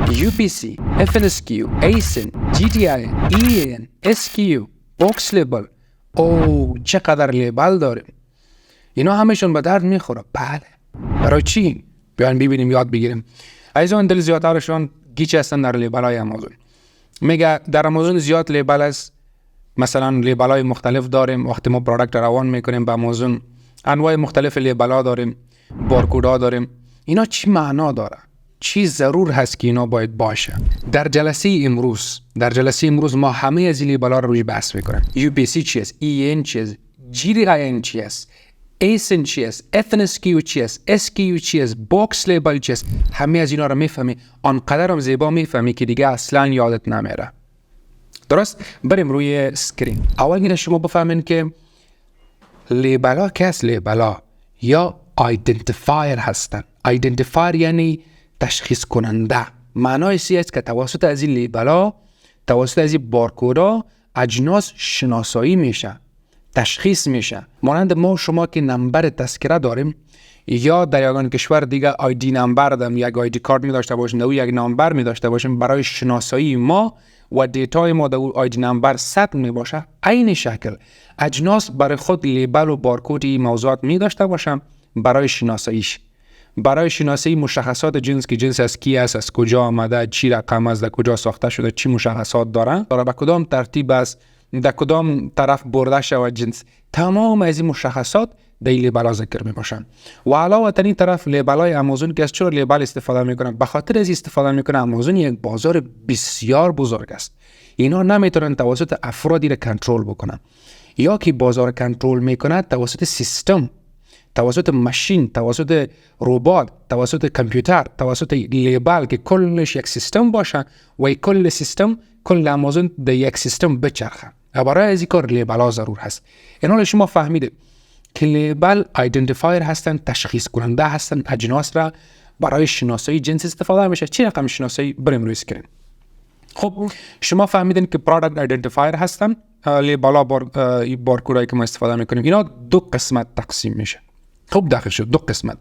UPC FNSQ ASIN GTI EAN SQ بوکس لیبل. چقدر لیبل داریم. اینا همشون به درد میخوره. بله. برای چی؟ بیاین ببینیم یاد بگیریم. عزیزان دل زیادترشون گیج هستن در لیبل های آمازون. میگه در آمازون زیاد لیبل است. مثلا لیبل های مختلف داریم. وقتی ما پروداکت روان میکنیم به آمازون انواع مختلف لیبل ها داریم، بارکود ها داریم. اینا چی معنا داره؟ چی ضرور هست که اینا باید باشه؟ در جلسه امروز ما همه از این لیبل ها رو روی بحث میکنیم. UPC چی است؟ EAN چی است؟ GTI چی است؟ ASIN چی است؟ FNSQ چی است؟ SQ چی است؟ بوکس لیبل چی است؟ همه از اینا رو میفهمی. آنقدر هم زیبا میفهمی که دیگه اصلا یادت نمیره. درست؟ بریم روی اسکرین. اول گیره شما بفهمین که لیبل ها که هست لیبل ها یا آیدنتیفایر هستن. آیدنتیفایر یعنی تشخیص کننده. معنای سی است که توسط از این لیبل ها، توسط از این بارکود ها اجناس شناسایی میشه، تشخیص میشه. مانند ما شما که نمبر تذکره داریم یا در یگان کشور دیگه آیدی نمبر داریم، یک آیدی کارت می داشته باشیم و یک نمبر می داشته باشیم برای شناسایی ما و دیتای ما در آیدی نمبر ثبت می باشه. عین شکل اجناس برای خود لیبل و بارکودی موضوعات می داشته باشم برای شناساییش، برای شناسایی مشخصات جنس که جنس از کی است، از کجا آمده، چی رقم است، در کجا ساخته شده، چی مشخصات داره، به کدام ترتیب است، در کدام طرف برده شود جنس. تمام از این مشخصات در لیبل ذکر می باشن. و علاوه بر این طرف لیبل های آمازون که از چرا لیبل استفاده میکنن؟ به خاطر از استفاده میکنن آمازون یک بازار بسیار بزرگ است. اینا نمیتونن توسط افرادی را کنترل بکنن، یا که بازار کنترل میکنن توسط سیستم، توسط ماشین، توسط ربات، توسط کامپیوتر، توسط لیبل که کلش یک سیستم باشه و کل سیستم، کل آمازون در یک سیستم بچرخه. برای از این کار لیبل ها ضرور هست. اینا شما فهمیده که لیبل آیدنتیفایر هستن، تشخیص کننده هستن، اجناس را برای شناسایی جنس استفاده میشه. چی رقم شناسایی؟ بریم روی اسکرین. خب شما فهمیدین که پروداکت آیدنتیفایر هستن. لیبل ها بارکودایی که ما استفاده میکنیم اینا دو قسمت تقسیم میشه. خب داخل شد دو قسمت.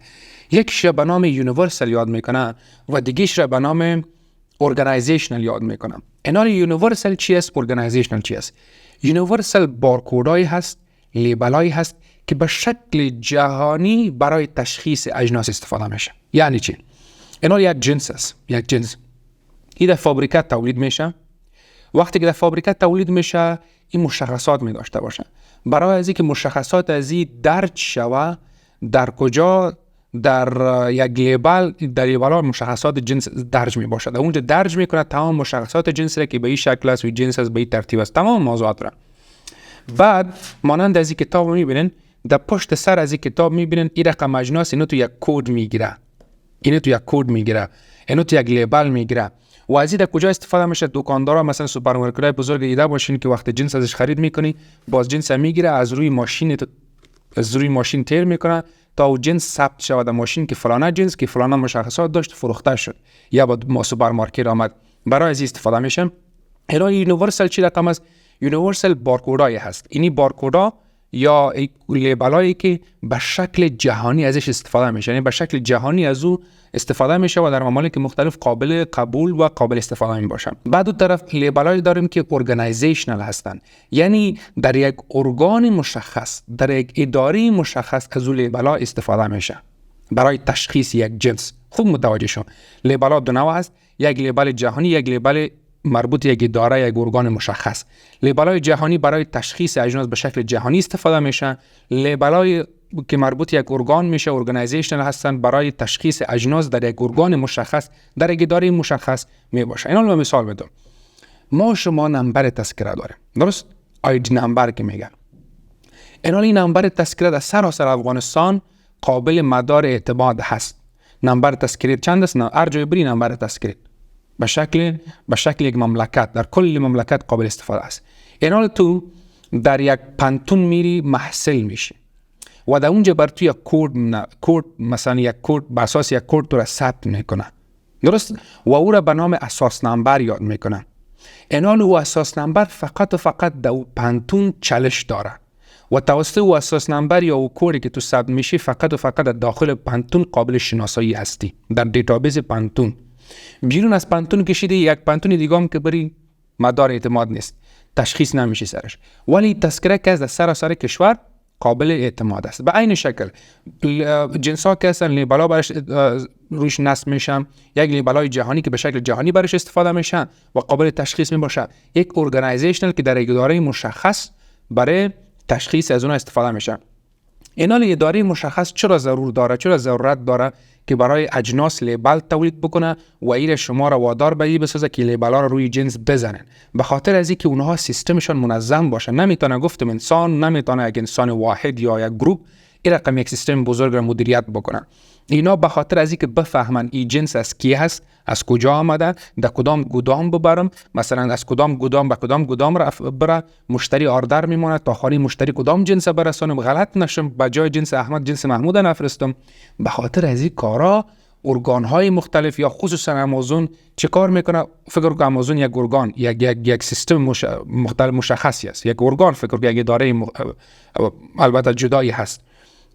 یکش به نام یونیورسال یاد میکنه و دیگهش را به نام ارگانایزیشنال یاد میکنه. اینا یونیورسال چی است؟ ارگانایزیشنال چی است؟ یونیورسال بارکودایی هست، لیبلایی هست که به شکل جهانی برای تشخیص اجناس استفاده میشه. یعنی چی؟ اینا یک جنس است، یک جنس. این در فابریکات تولید میشه. وقتی که در فابریکات تولید میشه این مشخصات می داشته باشه. برای از اینکه مشخصات از این درج شوه در کجا، در یک لیبل، در لیبل ها مشخصات جنس درج می باشه. در اونجا درج میکنه تمام مشخصات جنس را که به این شکل است و جنس است، به این ترتیب است، تمام موضوعات را. بعد مانند از این کتاب میبینین، در پشت سر از این کتاب میبینین این رقم اجناس اینو تو یک کد میگیره، اینو تو یک کد میگیره، اینو تو یک لیبل میگیره. و از این در کجا استفاده میشه؟ دکاندارا مثلا سوپرمارکت‌های بزرگ دیده باشین که وقتی جنس ازش خرید میکنی باز جنس میگیره، از روی ماشین تیر میکنه تا او جنس ثبت شود در ماشین که فلانه جنس که فلانه مشخصات داشت فروخته شد یا با سوپرمارکت آمد. برای از استفاده میشه. اینا یونیورسال چی رقم است؟ یونیورسال بارکودایی هست. اینی بارکودا یا لیبلایی که به شکل جهانی ازش استفاده میشه، یعنی به شکل جهانی از او استفاده میشه و در ممالک مختلف قابل قبول و قابل استفاده می باشن. بعد اون طرف لیبلایی داریم که ارگانایزیشنال هستن، یعنی در یک ارگان مشخص، در یک اداره مشخص از اون لیبل‌ها استفاده میشه برای تشخیص یک جنس. خوب متوجه شو. لیبل‌ها دو نوع است، یک لیبل جهانی، یک لیبل مربوط یک اداره، یک ارگان مشخص. لیبل‌های جهانی برای تشخیص اجناس به شکل جهانی استفاده میشن. لیبل‌های که مربوط یک ارگان میشه، ارگانایزیشنال هستن، برای تشخیص اجناس در یک ارگان مشخص، در یک اداره مشخص می باشه. اینا رو مثال بدم. ما شما نمبر تذکره داریم، درست؟ آیدی نمبر که میگن. این نمبر تذکره در سراسر افغانستان قابل مدار اعتماد هست. نمبر تذکره چند است؟ هر جای بری نمبر تذکره به شکل یک مملکت در کل مملکت قابل استفاده است. تو در یک پانتون میری محصل میشی و در اونجا بر تو یک کد مثلا یک کد به اساس یک کد تو را ثبت میکنه، درست؟ و او را به نام اساس نمبر یاد میکنه. او اساس نمبر فقط و فقط در پانتون چالش داره و توسط او اساس نمبر یا او کدی که تو ثبت میشی فقط و فقط در داخل پانتون قابل شناسایی هستی در دیتابیس پانتون. بیرون از پانتون کشیده، یک پانتون دیگه هم که بری مدار اعتماد نیست، تشخیص نمیشه سرش. ولی تذکره که از سراسر کشور قابل اعتماد است. به عین شکل جنس ها که هستن لیبل برش روش نصب میشن، یک لیبل جهانی که به شکل جهانی برش استفاده میشن و قابل تشخیص میباشه، یک ارگانایزیشنال که در یک اداره مشخص برای تشخیص از اون استفاده میشه. اینا اداره مشخص چرا ضرورت داره که برای اجناس لیبل تولید بکنه و ایر شما را وادار به این بسازه که لیبل ها را روی جنس بزنن؟ به خاطر از اینکه اونها سیستمشون منظم باشه. نمیتونه گفتم انسان، نمیتونه یک انسان واحد یا یک گروپ این رقم یک سیستم بزرگ را مدیریت بکنه. اینا به خاطر از اینکه بفهمن این جنس از کی هست، از کجا آمده، در کدام گودام ببرم، مثلا از کدام گودام به کدام گودام را بره، مشتری آردر میمونه تا خالی مشتری کدام جنس برسونم، غلط نشم به جای جنس احمد جنس محمود نفرستم. به خاطر از این کارا ارگان‌های مختلف یا خصوصا آمازون چه کار میکنه؟ فکر کنم آمازون یک ارگان یک سیستم مختلف مشخصی است، یک ارگان، فکر کنم یک اداره البته جدایی هست.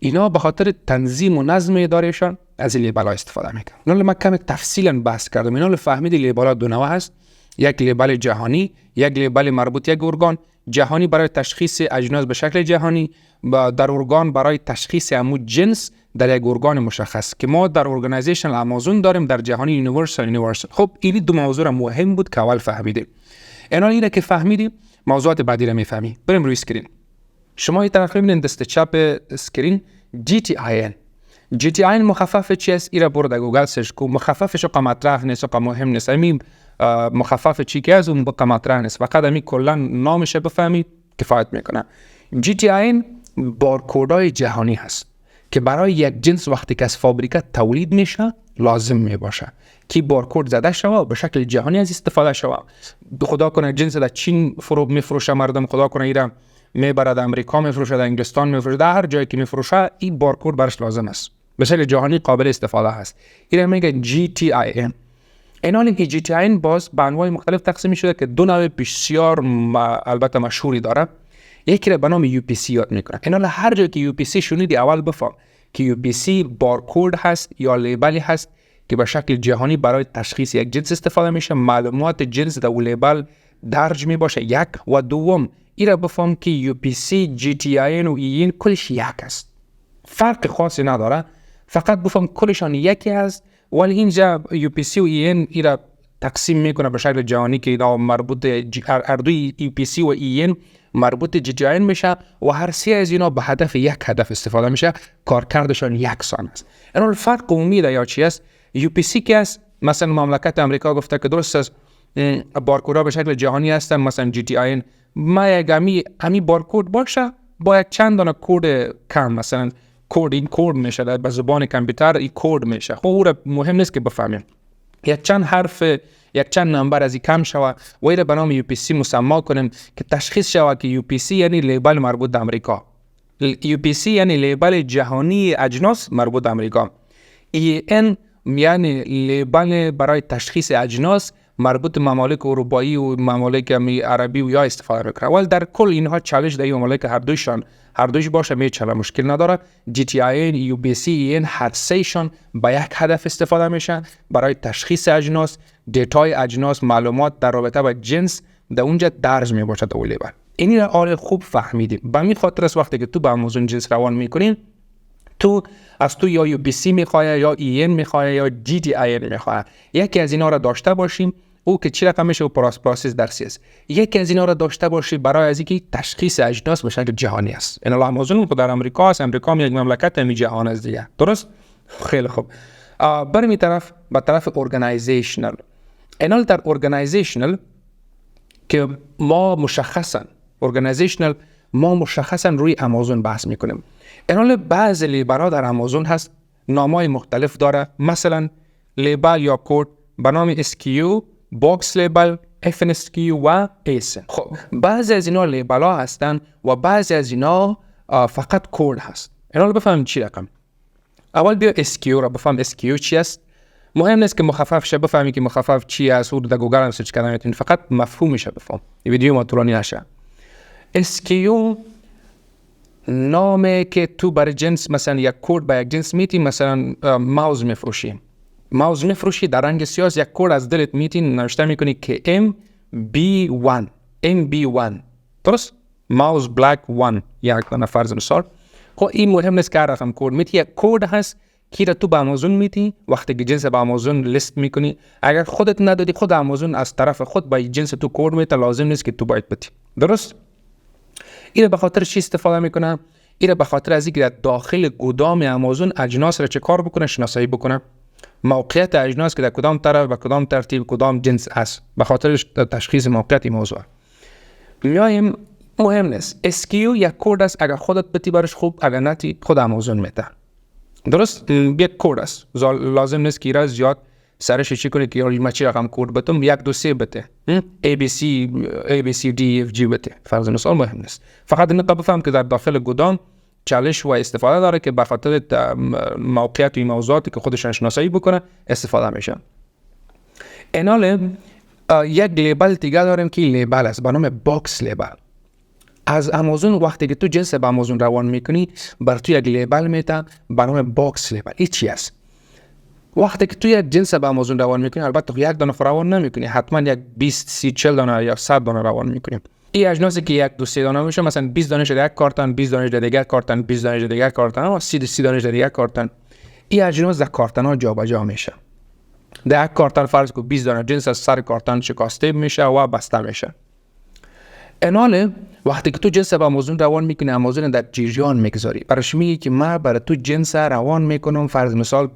اینا به خاطر تنظیم و نظم ادارهشان از لیبل‌ها استفاده میکنن. اینا من کم تفصیلا بحث کردم. اینا فهمید لیبل‌ها دو نوع هست، یک لیبل جهانی، یک لیبل مربوط یک ارگان. جهانی برای تشخیص اجناس به شکل جهانی، در ارگان برای تشخیص همو جنس در یک ارگان مشخص که ما در ارگانایزیشن آمازون داریم، در جهانی یونیورسال. خب این دو موضوع مهم بود که اول فهمیدیم. اینا اینه که فهمیدیم، موضوعات بعدی رو میفهمی. بریم روی اسکرین. شما این طرف می‌بینید دست چپ اسکرین GTIN. GTIN مخفف چی است؟ ایرا برو در گوگل سرچ کن. مخففش رقم مطرح نیست، رقم مهم نیست. همین مخفف چی که از اون رقم مطرح نیست، فقط همین کلا نامش بفهمید کفایت میکنه. GTIN بارکدهای جهانی هست که برای یک جنس وقتی که از فابریکه تولید میشه لازم میباشه که بارکد زده شوه به شکل جهانی از استفاده شوه. خدا کنه جنس در چین میفروشه مردم، خدا کنه ایران میبرد امریکا میفروشه، در انگلستان میفروشه، در هر جایی که میفروشه این بارکد برش لازم است، به شکل جهانی قابل استفاده هست. این میگه GTIN. اینال که GTIN باز به انواع مختلف تقسیم شده که دو نوع بسیار البته مشهوری داره. یکی را به نام UPC یاد میکنه. اینال هر جایی که UPC شنیدی اول بفهم که UPC بارکد هست یا لیبلی هست که به شکل جهانی برای تشخیص یک جنس استفاده میشه. معلومات جنس در لیبل درج میباشه. یک و دوم ایرا بفهم که UPC، GTIN و EN کلش یک است، فرق خاصی نداره، فقط بفهم کلشان یکی است. ولی اینجا UPC و EN ایرا تقسیم میکنه به شکل جهانی که اینا مربوط اردوی UPC و EN مربوط GTIN میشه و هر سه از اینا به هدف یک هدف استفاده میشه، کارکردشان یکسان است. اینا فرق عمومی یا چی است؟ UPC که است، مثلا مملکت امریکا گفته که درست است بارکدها به شکل جهانی هستن، مثلا GTIN ما یک همی بارکد باشه با یک چند دانه کد کم، مثلا این کد میشه به زبان کامپیوتر، این کد میشه. خب اون مهم نیست که بفهمیم، یک چند حرف یک چند نمبر از این کم شوه و این به نام UPC مسما کنیم که تشخیص شوه که UPC یعنی لیبل مربوط به امریکا، UPC یعنی لیبل جهانی اجناس مربوط به امریکا، EN یعنی لیبل برای تشخیص اجناس مربوط به ممالک اروپایی و ممالک عربی و یا استفاده میکنه. ولی در کل اینها چالش در این ممالک هر دویش باشه میچله، مشکل نداره. GTIN، UPC، EN هر سهشان با یک هدف استفاده میشن برای تشخیص اجناس، دیتای اجناس، معلومات در رابطه با جنس در اونجا درج میباشه در لیبل. اینی را آره خوب فهمیدیم. به همین خاطر است وقتی که تو با آمازون جنس روان میکنین، تو یا UPC میخواه یا EN میخواه یا GTIN میخواه، یکی از اینا را داشته باشیم. او که چی رقمشه و پروسس درسی است. یکی از اینا را داشته باشی برای از اینکه تشخیص اجناس به شکل جهانی است. این آمازون در امریکا است، امریکا یک مملکت می جهان است دیگه، درست؟ خیلی خوب. بریم به طرف ارگانایزیشنال. اینال در ارگانایزیشنال که ما مشخصا روی آمازون بحث میکنیم. اینال بعض لیبل‌ها در آمازون هست نامای مختلف داره، مثلا لیبل یا کد به نام SKU، باکس لیبل، FNSKU و ASIN. خب بعضی از اینا لیبل ها هستن و بعضی از اینا فقط کد هست. اینا رو بفهمیم چی رقم. اول بیا SKU رو بفهم SKU چی است. مهم نیست که مخفف شه، بفهمی که مخفف چی است، در گوگل هم سرچ کردن میتونید، فقط مفهومش بفهم. این ویدیو ما طولانی نشه. SKU نامه که تو برای جنس مثلا یک کد با یک جنس میتی، مثلا ماوس میفروشیم، ماوس میفروشی در رنگ سیاه، یک کد از دلت میتی نوشته میکنی که MB1 درست؟ ماوس بلک 1 یک دانه فرض مثال. خب این مهم نیست که رقم کد میتی، یک کد هست که تو به آمازون میتی. وقتی که جنس به آمازون لیست میکنی، اگر خودت ندادی، خود آمازون از طرف خود با جنس تو کد میته، لازم نیست که تو باید بدی. درست؟ این به خاطر چی استفاده میکنه؟ این به خاطر از اینکه در داخل گودام آمازون اجناس را چه کار بکنه؟ شناسایی بکنه. موقعیت اجناس که در کدام طرف و کدام ترتیب کدام جنس است، به خاطر تشخیص موقعیت این موضوع. میایم مهم نیست. SKU یک کد است، اگر خودت بتی برش خوب، اگر نتی خود آمازون میده. درست؟ یک کد است، لازم نیست که را زیاد سرش چی کنی که ما چی رقم کد بتم، 1 2 3 بته، ABCD بته، فرض مثال مهم نیست. فقط نقطه بفهم که در داخل گودام چالش و استفاده داره که به خاطر موقعیت و موضوعاتی که خودشان شناسایی بکنه استفاده میشه. اینال یک لیبل دیگه داریم که لیبل است به نام باکس لیبل. از آمازون وقتی که تو جنس به آمازون روان میکنی، بر تو یک لیبل میته به نام باکس لیبل. این چی است؟ وقتی که تو یک جنس به آمازون روان میکنی، البته یک دانه روان نمیکنی، حتما یک 20 30 40 دانه یا 100 دانه روان میکنی. این اجناسی که 1 2 3 دانه میشه، مثلا 20 دانه در یک کارتن، 20 دانه در دیگر کارتن، 20 دانه در دیگر کارتن و 30 دانه در دیگر کارتن. این اجناس در کارتن ها جابجا میشه. در یک کارتن فرض کو 20 دانه جنس از سر کارتن شکسته میشه و بسته میشه. اینال وقتی که تو جنس به آمازون روان میکنی، آمازون در جریان میگذاری، برش میگی که من برای تو جنس روان میکنم، فرض مثال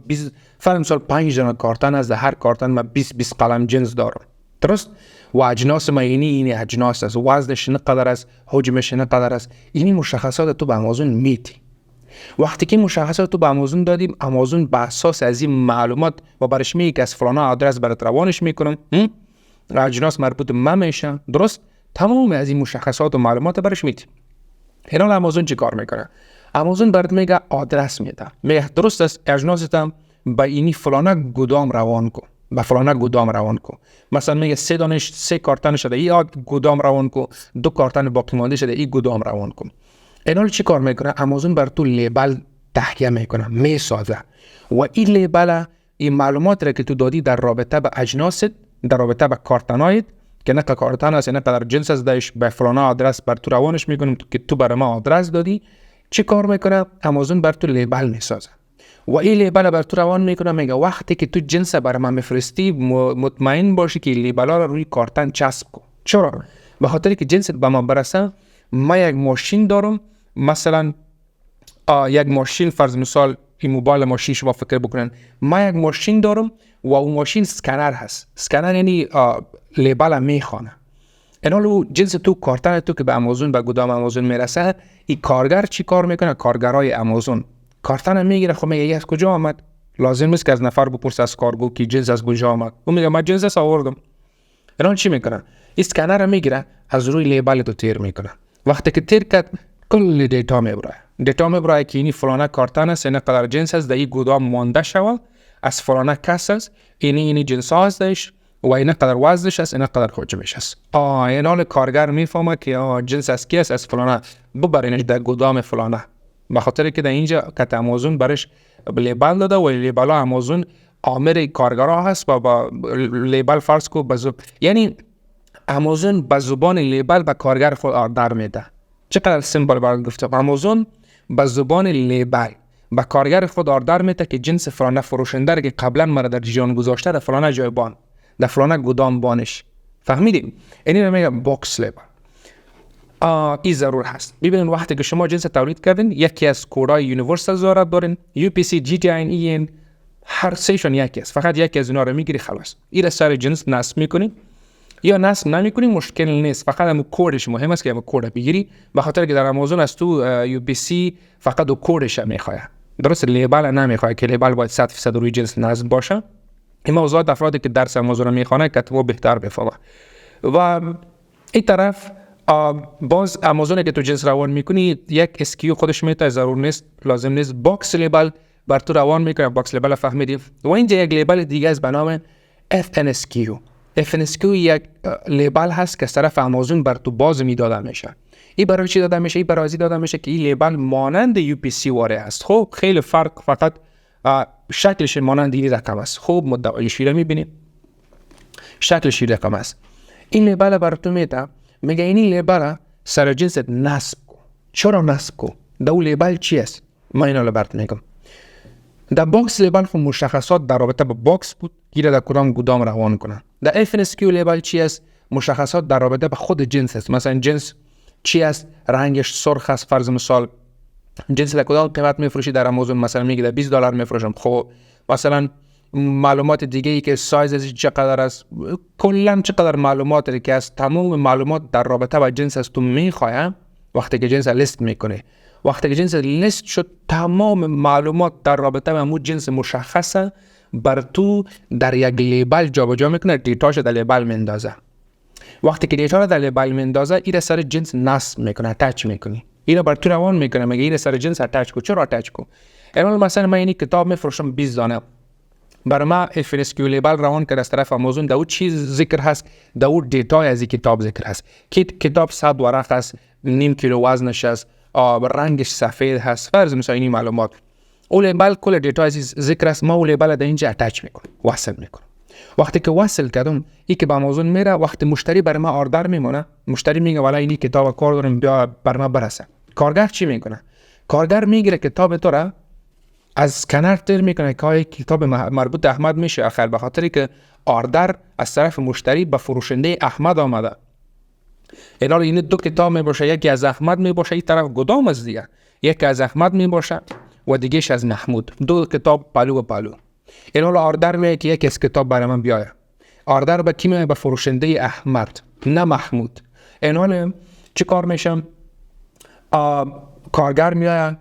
5 دانه کارتن از هر کارتن من 20 قلم جنس دارم. درست؟ و اجناس ما اینی اجناس است، وزنش نقدر است، حجمش نقدر است. اینی مشخصات تو به آمازون میدی. وقتی که مشخصات تو به آمازون دادیم، آمازون به اساس از این معلومات و برش میگه که از فلان آدرس برات روانش میکنم، اجناس مربوط من میشن. درست؟ تمام از این مشخصات و معلومات برش میدی. اینال آمازون چی کار میکنه؟ آمازون برات میگه آدرس میده، میگه درست است اجناستم با اینی فلانه گودام روان کن، با فلانه گودام روان کو. مثلا میگه 3 کارتن شده این گودام روان کو، 2 کارتن باقی مانده شده این گودام روان کو. اینال چی کار میکنه؟ آمازون بر تو لیبل تهیه میکنه، میسازه و این لیبل این معلومات را که تو دادی در رابطه به اجناست، در رابطه به کارتنایت که نه کارتن است نه در جنس است، داش به فلان آدرس بر تو روانش میکنم که تو برای ما آدرس دادی. چی کار میکنه؟ آمازون بر تو لیبل میسازه و این لیبل بر تو روان میکنه، میگه وقتی که تو جنس برای من میفرستی مطمئن باشی که لیبل ها رو روی کارتن چسب کن. چرا؟ به خاطر که جنست به من برسه، ما یک ماشین دارم، مثلا یک ماشین، فرض مثال این موبایل ماشین شما فکر بکنن، ما یک ماشین دارم و اون ماشین اسکنر هست. اسکنر یعنی لیبل میخونه. اینالو جنس تو کارتن تو که به آمازون، به گودام آمازون میرسه، این کارگر چی کار میکنه؟ کارگرای آمازون کارتن میگیره، خب میگه از کجا آمد؟ لازم نیست که از نفر بپرسه از کارگو که جنس از کجا آمد. اون میگه من جنس آوردم. اینال چی میکنه؟ اسکنر رو میگیره، از روی لیبل تو تیر میکنه. وقتی که تیر کرد، کل دیتا میبره که اینی فلانه کارتن است، اینه قدر جنس است، در این گودام مانده شود، از فلانه کس است، اینی جنس ها هستش و اینه قدر وزنش است، اینه قدر حجمش است. اینال کارگر میفهمه که جنس از کی است، از فلانه، ببرینش در گودام فلانه. به خاطر که در اینجا کت آمازون برش لیبل داده و لیبل ها آمازون آمر کارگرها هست و با لیبل فرض کو یعنی آمازون به زبان لیبل به کارگر خود آردر میده. چقدر سیمپل برات گفتم. آمازون به زبان لیبل به کارگر خود آردر میده که جنس فلانه فروشنده که قبلا مرا در جریان گذاشته در فلانه جای بان، در فلانه گودام بانش. فهمیدیم؟ اینی رو میگه باکس لیبل. این ضرور هست. ببینید وقتی که شما جنس تولید کردین، یکی از کودهای یونیورسال ضرورت دارین، UPC GTIN EN، هر سهشون یکی است. فقط یکی از اینا رو میگیری خلاص. این سر جنس نصب میکنی یا نصب نمیکنی مشکل نیست، فقط هم کدش مهم است که هم کد بگیری، به خاطر که در آمازون از تو UPC فقط کدش میخواد. درست؟ لیبل نمیخواد که لیبل باید 100% روی جنس نصب باشه. این موضوعات افرادی که درس آمازون میخوانه کتبو بهتر بفهمه. و این طرف باز آمازون که تو جنس روان میکنی، یک اسکیو خودش میته، ضرور نیست، لازم نیست. باکس لیبل بر تو روان میکنه. باکس لیبل فهمیدیم. و اینجا یک لیبل دیگه است به نام FNSQ. FNSQ یک لیبل هست که از طرف آمازون بر تو باز میداده میشه. این برای چی داده میشه؟ این برای داده میشه که این لیبل مانند UPC واره است. خب خیلی فرق فقط شکلش مانند این رقم است. خوب مدعای شیر میبینید، شکل شیر رقم است. این لیبل براتون میده، میگه این لیبل سر جنس نصب کو. چرا نصب کو؟ دو لیبل چی است؟ من اینا رو براتون میگم. در باکس لیبل خود مشخصات در رابطه با باکس بود، گیره در کدام گودام روان کنن. در FNSQ لیبل چی است؟ مشخصات در رابطه با خود جنس است. مثلا جنس چی است؟ رنگش سرخ است. فرض مثال جنس در کدام قیمت میفروشی در آمازون؟ مثلا میگه در $20 میفروشم. خب مثلا معلومات دیگه ای که سایزش چقدر است، کلا چقدر معلوماتی که از تمام معلومات در رابطه با جنس است تو میخوای. وقتی که جنس لیست میکنه، وقتی که جنس لیست شد، تمام معلومات در رابطه با همون جنس مشخصه بر تو در یک لیبل جابجا میکنه، دیتاش در لیبل میندازه. وقتی که دیتا رو در لیبل میندازه، این سر جنس نصب میکنه، اتچ میکنی، این بر تو روان میکنه، میگه این سر جنس اتچ کو. چرا اتچ کو؟ مثلا من این کتاب میفروشم 20 دانه، برای ما FNSQ لیبل روان کرد از طرف آمازون. داود چیز ذکر هست، داود دیتای از این کتاب ذکر هست. کتاب 100 ورق هست، نیم کیلو وزنش هست، رنگش سفید هست، فرض مثلا این معلومات. اون لیبل کل دیتا از ذکر است. ما اون لیبل در اینجا اتچ میکنم، وصل میکنم. وقتی که وصل کردم، این که به آمازون میره، وقتی مشتری برای ما آردر میمونه، مشتری میگه والا این کتاب کار دارم، بیا بر ما برسه. کارگر چی میکنه؟ کارگر میگیره کتاب تو را از اسکنر تر میکنه که کتاب مربوط به احمد میشه. آخر به خاطری که آردر از طرف مشتری به فروشنده احمد آمده. این دو کتاب میباشه، یکی از احمد میباشه، این طرف گدام از دیگه، یکی از احمد میباشه و دیگهش از محمود. دو کتاب پالو و پالو. آردر میگه که یکی از کتاب برای من بیایه. آردر به کی میگه؟ به فروشنده احمد، نه محمود. چه کار میشه؟ کارگر میایه،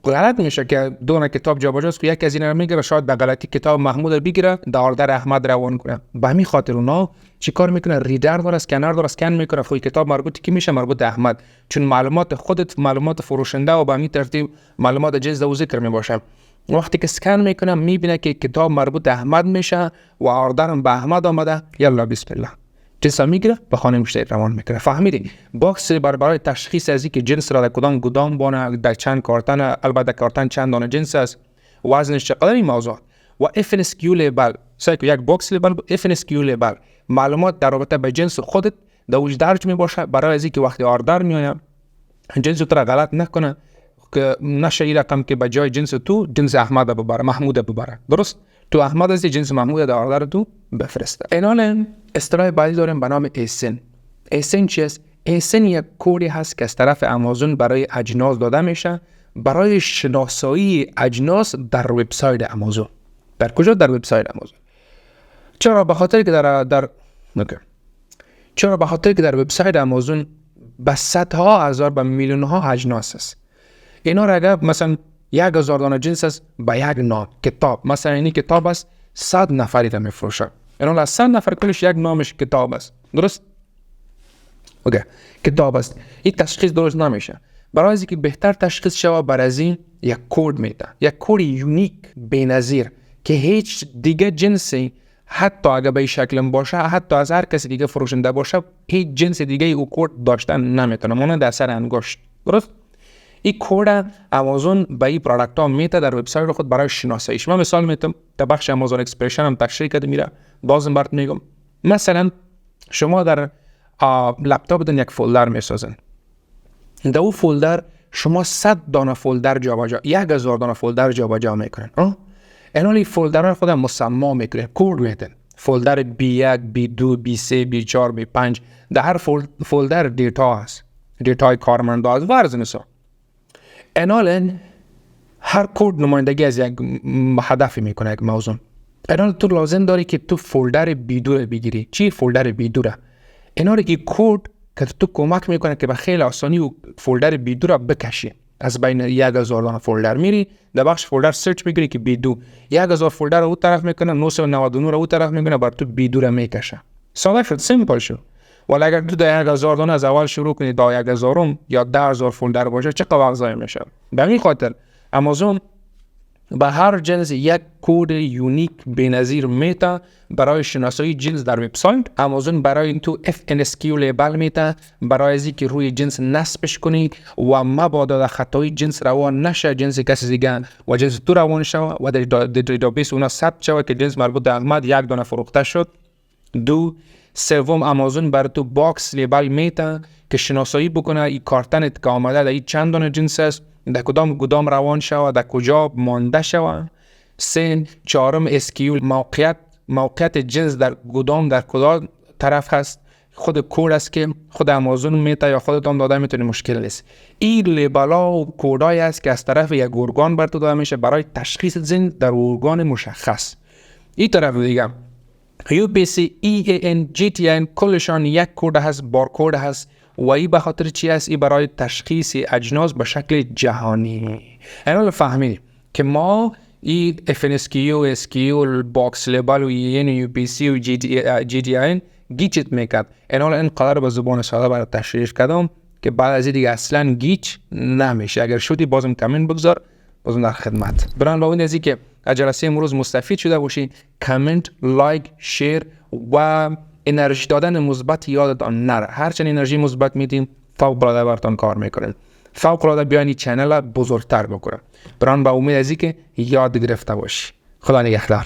غلط میشه که دو کتاب جابجاست که یکی از اینا رو میگیره، شاید به غلطی کتاب محمود رو بگیره، در احمد روان کنه. به همین خاطر اونا چیکار میکنه؟ ریدر داره، اسکنر داره، اسکن میکنه. خود کتاب مربوط کی میشه؟ مربوط به احمد، چون معلومات خودت، معلومات فروشنده و به همین ترتیب معلومات جنس و ذکر میباشه. وقتی که اسکن میکنه میبینه که کتاب مربوط به احمد میشه و آردر به احمد آمده، یلا بسم الله جنس میگیره، به خانه مشتری روان میکنه. فهمیدی؟ باکس برای تشخیص از اینکه جنس را در کدام گودام بانه، در چند کارتن، البته کارتن چند دانه جنس است، وزنش چقدر، این موضوع. و FNSQ لیبل سایکو یک باکس لیبل، FNSQ لیبل معلومات در رابطه با جنس خودت دوج درج میباشه، برای از اینکه وقتی آردر میآید جنس تو را غلط نکنه، که نشه این رقم که به جای جنس تو جنس احمد ببره، محمود ببره. درست؟ تو احمد از جنس محمود در آردر تو بفرسته. اینال اصطلاح بعدی داریم به نام ASIN. ASIN چی است؟ ASIN یک کدی هست که از طرف آمازون برای اجناس داده میشه، برای شناسایی اجناس در وبسایت آمازون. در کجا؟ در وبسایت آمازون. چرا؟ به خاطر که در وبسایت آمازون به صدها هزار، به میلیون ها اجناس است. اینا را اگر مثلا 1000 دانه جنس است به یک نام کتاب، مثلا این کتاب است 100 نفری را میفروشه، اینا از 100 نفر کلش یک نامش کتاب است. درست؟ اوکی، کتاب است. این تشخیص درست نمیشه. برای اینکه بهتر تشخیص شود، بر از این یک کد میده، یک کد یونیک بی‌نظیر که هیچ دیگه جنسی، حتی اگه به این شکل باشه، حتی از هر کسی دیگه فروشنده باشه، هیچ جنس دیگه او کد داشتن نمیتونه، مانند اثر انگشت. درست؟ این کد آمازون به این پروداکت ها میده در وبسایت خود برای شناسایی. شما مثال میتونم در بخش آمازون اکسپرشن هم تشریح کرده میره، بازم برات میگم. مثلا شما در لپتاپتون یک فولدر میسازن، در اون فولدر شما 100 دانه فولدر جابجا، 1000 دانه فولدر جابجا میکنن. این فولدرها خودم مسما میکنن، کد میدن. فولدر B1 B2 B3 B4 B5، در هر فولدر دیتا هست، دیتای کارمندا از ورز نسا. اینال هر کد نمایندگی از یک هدفی میکنه، یک موضوع. اینال تو لازم داری که تو فولدر B2 رو بگیری. چی فولدر B2 را؟ اینال که کد که تو کمک میکنه که به خیلی آسانی و فولدر B2 را بکشی. از بین 1000 دانه فولدر میری در بخش فولدر سرچ میکنی که B2، 1000 فولدر رو اون طرف میکنه، 999 رو اون طرف میکنه، بر تو B2 را میکشه. ساده شد، سیمپل شد. ولی اگر تو در 1000 دانه از اول شروع کنی تا 1000 یا 10000 فولدر باشه، چقدر وقت ضایع میشه. به این خاطر آمازون به هر جنس یک کد یونیک بی‌نظیر میته برای شناسایی جنس در وبسایت. آمازون برای این تو FNSQ لیبل میته برای از اینکه روی جنس نصبش کنی و مبادا در خطای جنس روان نشه، جنس کسی دیگه و جنس تو روان شوه و در دیتابیس اونا ثبت شوه که جنس مربوط به احمد یک دانه فروخته شد. دو، سوم آمازون برای تو باکس لیبل میته که شناسایی بکنه این کارتنت که آمده در این چند دانه جنس است، در کدام گودام روان شوه، در کجا مانده شوه. سه، چهارم اسکیو موقعیت جنس در گودام در کدام طرف هست، خود کد است که خود آمازون میته یا خودتون داده میتونه مشکل نیست. این لیبلا و کدایی است که از طرف یک ارگان بر تو داده میشه برای تشخیص جنس در ارگان مشخص. این طرف دیگه UPC EAN GTN کلشان یک کد هست، بارکد هست و این به خاطر چی است؟ این برای تشخیص اجناس به شکل جهانی. اینا فهمیدیم که ما این FNSQ SQ باکس لیبل و EAN UPC و GTN گیچت میکرد. اینا اینقدر به زبان ساده برای تشریح کردم که بعد از این دیگه اصلا گیچ نمیشه. اگر شدی بازم کامنت بگذار، بازم در خدمت. بران با این که از جلسه امروز مستفید شده باشین، کامنت، لایک، شیر و انرژی دادن مثبت یادتان نره. هرچند انرژی مثبت میدیم فوق العاده براتون کار میکنه. فوق العاده بیاین این چنل بزرگتر بکنه. بران با امید از اینکه یاد گرفته باشی. خدا نگهدار.